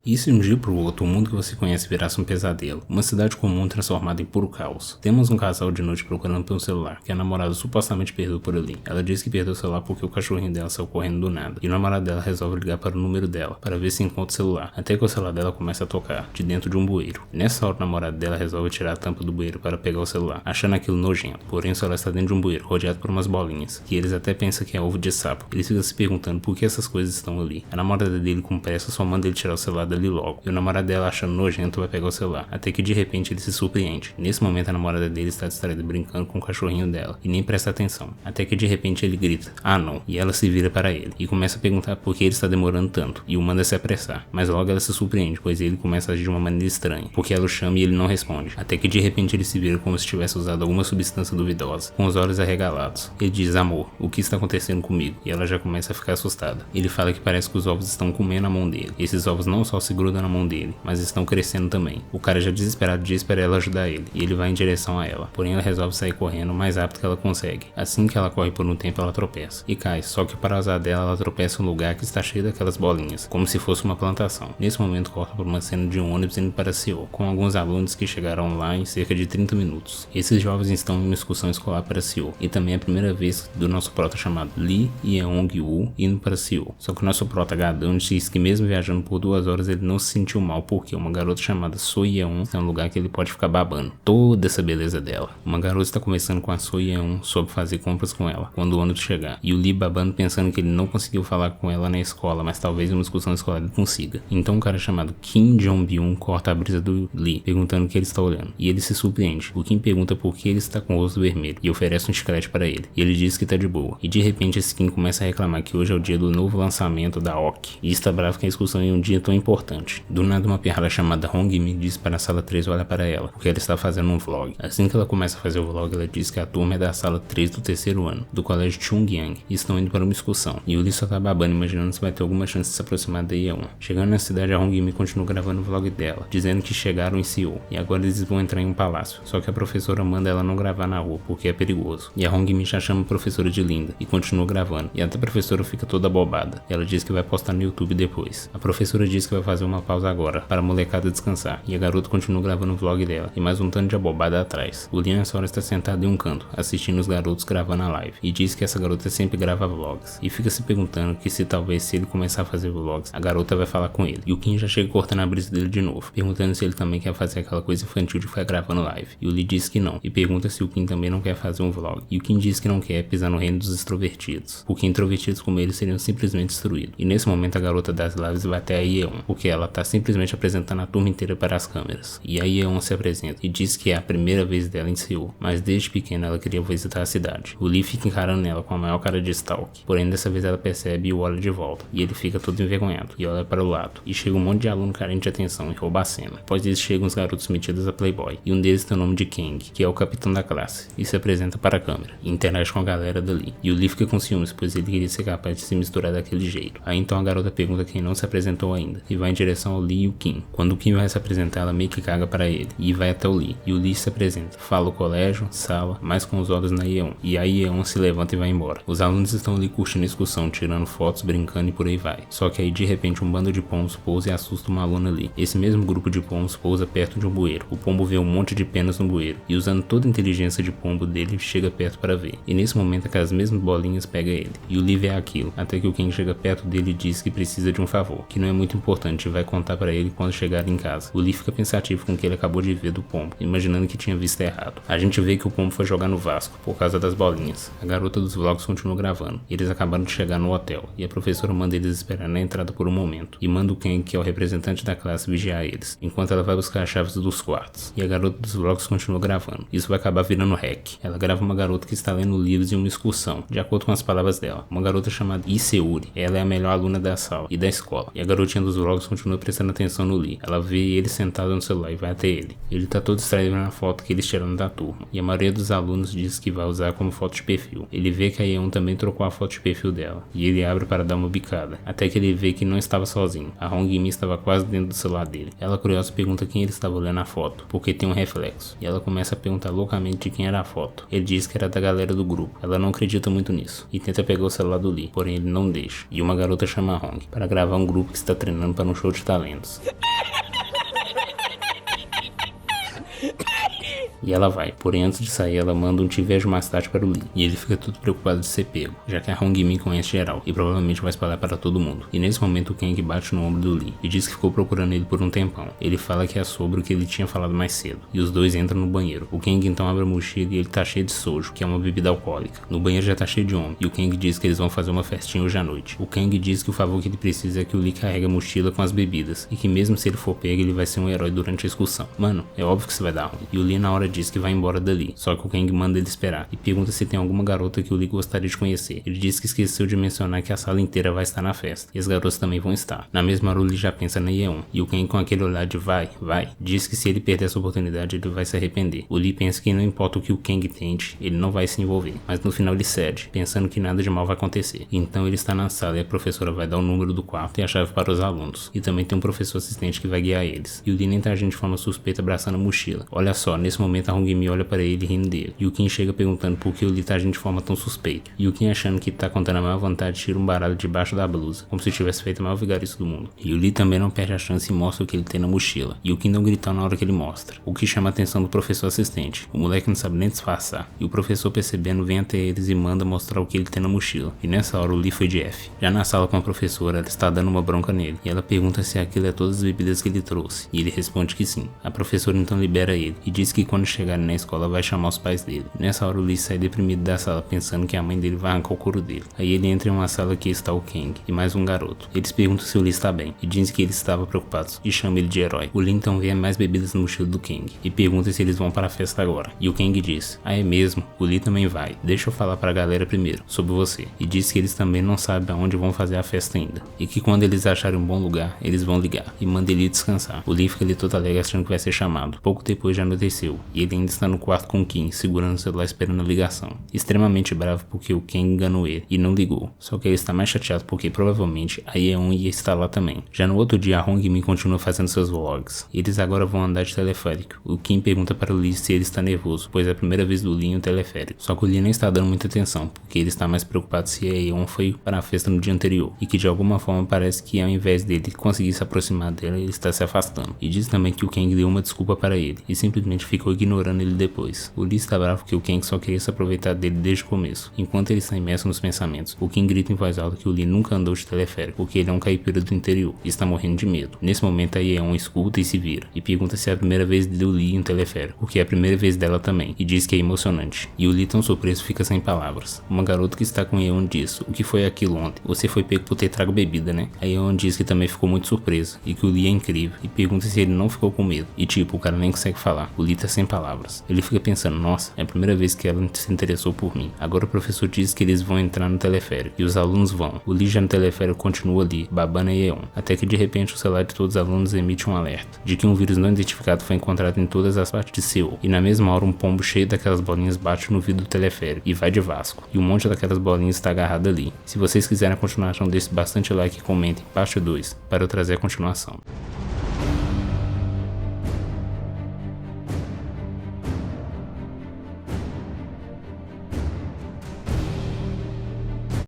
E se um dia pro outro o mundo que você conhece virasse um pesadelo, uma cidade comum transformada em puro caos? Temos um casal de noite procurando pelo celular, que a namorada supostamente perdeu por ali. Ela diz que perdeu o celular porque o cachorrinho dela saiu correndo do nada, e o namorado dela resolve ligar para o número dela, para ver se encontra o celular, até que o celular dela começa a tocar, de dentro de um bueiro. Nessa hora o namorado dela resolve tirar a tampa do bueiro para pegar o celular, achando aquilo nojento, porém o celular está dentro de um bueiro, rodeado por umas bolinhas, que eles até pensam que é ovo de sapo. Eles ficam se perguntando por que essas coisas estão ali. A namorada dele com pressa só manda ele tirar o celular dali logo, e o namorado dela, achando nojento, vai pegar o celular, até que de repente ele se surpreende. Nesse momento a namorada dele está distraída brincando com o cachorrinho dela e nem presta atenção, até que de repente ele grita, "Ah não", e ela se vira para ele e começa a perguntar por que ele está demorando tanto, e o manda se apressar, mas logo ela se surpreende, pois ele começa a agir de uma maneira estranha, porque ela o chama e ele não responde, até que de repente ele se vira como se tivesse usado alguma substância duvidosa, com os olhos arregalados. Ele diz, "Amor, o que está acontecendo comigo?", e ela já começa a ficar assustada. Ele fala que parece que os ovos estão comendo a mão dele. Esses ovos não só se grudam na mão dele, mas estão crescendo também. O cara já desesperado diz para ela ajudar ele, e ele vai em direção a ela, porém ela resolve sair correndo o mais rápido que ela consegue. Assim que ela corre por um tempo ela tropeça, e cai, só que para azar dela ela tropeça em um lugar que está cheio daquelas bolinhas, como se fosse uma plantação. Nesse momento corta por uma cena de um ônibus indo para Seul, com alguns alunos que chegaram lá em cerca de 30 minutos. Esses jovens estão em uma excursão escolar para Seul, e também é a primeira vez do nosso prota chamado Lee Yeong-woo indo para Seul. Só que o nosso prota gadão diz que mesmo viajando por 2 horas ele não se sentiu mal, porque uma garota chamada So Yeon é um lugar que ele pode ficar babando toda essa beleza dela. Uma garota está conversando com a So Yeon sobre fazer compras com ela quando o ônibus chegar, e o Lee babando pensando que ele não conseguiu falar com ela na escola, mas talvez uma excursão escolar ele consiga. Então um cara chamado Kim Jong-byun corta a brisa do Lee, perguntando o que ele está olhando, e ele se surpreende. O Kim pergunta por que ele está com o rosto vermelho e oferece um chiclete para ele, e ele diz que tá de boa, e de repente esse Kim começa a reclamar que hoje é o dia do novo lançamento da OK, e está bravo que a excursão é um dia tão importante. Do nada uma pirralha chamada Hong-mi diz para a sala 3 olhar para ela, porque ela está fazendo um vlog. Assim que ela começa a fazer o vlog, ela diz que a turma é da sala 3 do 3º ano, do colégio Chungyang, e estão indo para uma excursão. E o Lee só tá babando, imaginando se vai ter alguma chance de se aproximar da Yeon. Chegando na cidade, a Hong-mi continua gravando o vlog dela, dizendo que chegaram em Seul, e agora eles vão entrar em um palácio. Só que a professora manda ela não gravar na rua, porque é perigoso. E a Hong-mi já chama a professora de linda, e continua gravando. E até a professora fica toda bobada. Ela diz que vai postar no YouTube depois. A professora diz que vai fazer uma pausa agora, para a molecada descansar, e a garota continua gravando o vlog dela, e mais um tanto de abobada atrás. O Lee nessa hora está sentado em um canto, assistindo os garotos gravando a live, e diz que essa garota sempre grava vlogs, e fica se perguntando que se talvez se ele começar a fazer vlogs, a garota vai falar com ele. E o Kim já chega cortando a brisa dele de novo, perguntando se ele também quer fazer aquela coisa infantil de ficar gravando live, e o Lee diz que não, e pergunta se o Kim também não quer fazer um vlog, e o Kim diz que não quer pisar no reino dos extrovertidos, porque introvertidos como ele seriam simplesmente destruídos. E nesse momento a garota das lives vai até a Yeon, porque ela tá simplesmente apresentando a turma inteira para as câmeras, e a Yeon se apresenta e diz que é a primeira vez dela em Seul, mas desde pequena ela queria visitar a cidade. O Lee fica encarando ela com a maior cara de stalk, porém dessa vez ela percebe e o olha de volta, e ele fica todo envergonhado e olha para o lado, e chega um monte de aluno carente de atenção e rouba a cena. Após isso chegam os garotos metidos a playboy, e um deles tem o nome de Kang, que é o capitão da classe, e se apresenta para a câmera e interage com a galera dali, e o Lee fica com ciúmes, pois ele queria ser capaz de se misturar daquele jeito. Aí então a garota pergunta quem não se apresentou ainda, e vai em direção ao Lee e o Kim. Quando o Kim vai se apresentar, ela meio que caga para ele, e vai até o Lee, e o Lee se apresenta, fala o colégio, sala, mas com os olhos na Yeon, e a Yeon se levanta e vai embora. Os alunos estão ali curtindo a excursão, tirando fotos, brincando e por aí vai. Só que aí de repente um bando de pombos pousa e assusta uma aluna ali. Esse mesmo grupo de pombos pousa perto de um bueiro. O pombo vê um monte de penas no bueiro, e usando toda a inteligência de pombo dele, chega perto para ver. E nesse momento aquelas mesmas bolinhas pegam ele, e o Lee vê aquilo, até que o Ken chega perto dele e diz que precisa de um favor, que não é muito importante, e vai contar para ele quando chegar em casa. O Lee fica pensativo com o que ele acabou de ver do pombo, imaginando que tinha visto errado. A gente vê que o pombo foi jogar no Vasco, por causa das bolinhas. A garota dos vlogs continua gravando, e eles acabaram de chegar no hotel, e a professora manda eles esperar na entrada por um momento, e manda o Ken, que é o representante da classe, vigiar eles, enquanto ela vai buscar as chaves dos quartos. E a garota dos vlogs continua gravando. Isso vai acabar virando hack. Ela grava uma garota que está lendo livros em uma excursão, de acordo com as palavras dela. Uma garota chamada Iseuri. Ela é a melhor aluna da sala e da escola. E a garotinha dos vlogs continua prestando atenção no Lee. Ela vê ele sentado no celular e vai até ele. Ele tá todo distraído na foto que eles tiraram da turma, e a maioria dos alunos diz que vai usar como foto de perfil. Ele vê que a Yeon também trocou a foto de perfil dela, e ele abre para dar uma bicada, até que ele vê que não estava sozinho. A Hong-mi estava quase dentro do celular dele. Ela, curiosa, pergunta quem ele estava olhando a foto, porque tem um reflexo, e ela começa a perguntar loucamente de quem era a foto. Ele diz que era da galera do grupo. Ela não acredita muito nisso, e tenta pegar o celular do Lee, porém ele não deixa. E uma garota chama a Hong para gravar um grupo que está treinando para um show de talentos. E ela vai, porém antes de sair ela manda um te vejo mais tarde para o Lee, e ele fica todo preocupado de ser pego, já que a Hong Mi conhece geral, e provavelmente vai espalhar para todo mundo. E nesse momento o Kang bate no ombro do Lee, e diz que ficou procurando ele por um tempão. Ele fala que é sobre o que ele tinha falado mais cedo, e os dois entram no banheiro. O Kang então abre a mochila e ele tá cheio de sojo, que é uma bebida alcoólica. No banheiro já tá cheio de homem, e o Kang diz que eles vão fazer uma festinha hoje à noite. O Kang diz que o favor que ele precisa é que o Lee carregue a mochila com as bebidas, e que mesmo se ele for pego ele vai ser um herói durante a excursão. Mano, é óbvio que isso vai dar ruim. E o Lee na hora diz que vai embora dali, só que o Kang manda ele esperar e pergunta se tem alguma garota que o Lee gostaria de conhecer. Ele diz que esqueceu de mencionar que a sala inteira vai estar na festa, e as garotas também vão estar. Na mesma hora o Lee já pensa na Yeon, e o Kang com aquele olhar de vai, diz que se ele perder essa oportunidade ele vai se arrepender. O Lee pensa que não importa o que o Kang tente, ele não vai se envolver, mas no final ele cede, pensando que nada de mal vai acontecer. Então ele está na sala e a professora vai dar o número do quarto e a chave para os alunos, e também tem um professor assistente que vai guiar eles. E o Lee nem tá agindo de forma suspeita abraçando a mochila. Olha só, nesse momento a Hong Mi olha para ele rindo dele, e o Kim chega perguntando por que o Lee tá agindo de forma tão suspeita. E o Kim, achando que tá contando a maior vantagem, tira um baralho debaixo da blusa, como se tivesse feito a maior vigarice do mundo. E o Lee também não perde a chance e mostra o que ele tem na mochila, e o Kim não grita na hora que ele mostra, o que chama a atenção do professor assistente. O moleque não sabe nem disfarçar, e o professor, percebendo, vem até eles e manda mostrar o que ele tem na mochila. E nessa hora o Lee foi de F. Já na sala com a professora, ela está dando uma bronca nele, e ela pergunta se aquilo é todas as bebidas que ele trouxe, e ele responde que sim. A professora então libera ele, e diz que quando chegarem na escola vai chamar os pais dele. Nessa hora o Lee sai deprimido da sala, pensando que a mãe dele vai arrancar o couro dele. Aí ele entra em uma sala que está o Kang e mais um garoto. Eles perguntam se o Lee está bem, e dizem que eles estavam preocupados, e chama ele de herói. O Lee então vê mais bebidas no mochila do Kang, e pergunta se eles vão para a festa agora. E o Kang diz, ah é mesmo, o Lee também vai, deixa eu falar pra galera primeiro, sobre você. E diz que eles também não sabem aonde vão fazer a festa ainda, e que quando eles acharem um bom lugar, eles vão ligar, e manda ele descansar. O Lee fica ali todo alegre achando que vai ser chamado. Pouco depois já anoiteceu, e ele ainda está no quarto com o Kim, segurando o celular esperando a ligação. Extremamente bravo porque o Kang enganou ele e não ligou. Só que ele está mais chateado porque provavelmente a Yeon ia estar lá também. Já no outro dia a Hong Mi continua fazendo seus vlogs. Eles agora vão andar de teleférico. O Kim pergunta para o Lee se ele está nervoso, pois é a primeira vez do Lee em um teleférico. Só que o Lee nem está dando muita atenção, porque ele está mais preocupado se a Yeon foi para a festa no dia anterior, e que de alguma forma parece que ao invés dele conseguir se aproximar dela, ele está se afastando. E diz também que o Kang deu uma desculpa para ele, e simplesmente ficou ignorando ele depois. O Lee está bravo porque o Kang só queria se aproveitar dele desde o começo. Enquanto ele está imerso nos pensamentos, o Kim grita em voz alta que o Lee nunca andou de teleférico, porque ele é um caipira do interior e está morrendo de medo. Nesse momento a Yeon escuta e se vira, e pergunta se é a primeira vez do Lee em um teleférico, porque é a primeira vez dela também, e diz que é emocionante. E o Lee, tão surpreso, fica sem palavras. Uma garota que está com Yeon diz, o que foi aquilo ontem? Você foi pego por ter trago bebida, né? A Yeon diz que também ficou muito surpresa, e que o Lee é incrível, e pergunta se ele não ficou com medo. E tipo, o cara nem consegue falar, o Lee tá sem palavras. Ele fica pensando, nossa, é a primeira vez que ela se interessou por mim. Agora o professor diz que eles vão entrar no teleférico, e os alunos vão. O Lee já no teleférico continua ali, babando a Yeon, até que de repente o celular de todos os alunos emite um alerta, de que um vírus não identificado foi encontrado em todas as partes de Seul. E na mesma hora um pombo cheio daquelas bolinhas bate no vidro do teleférico, e vai de Vasco. E um monte daquelas bolinhas está agarrado ali. Se vocês quiserem a continuação desse, bastante like e comentem parte 2, para eu trazer a continuação.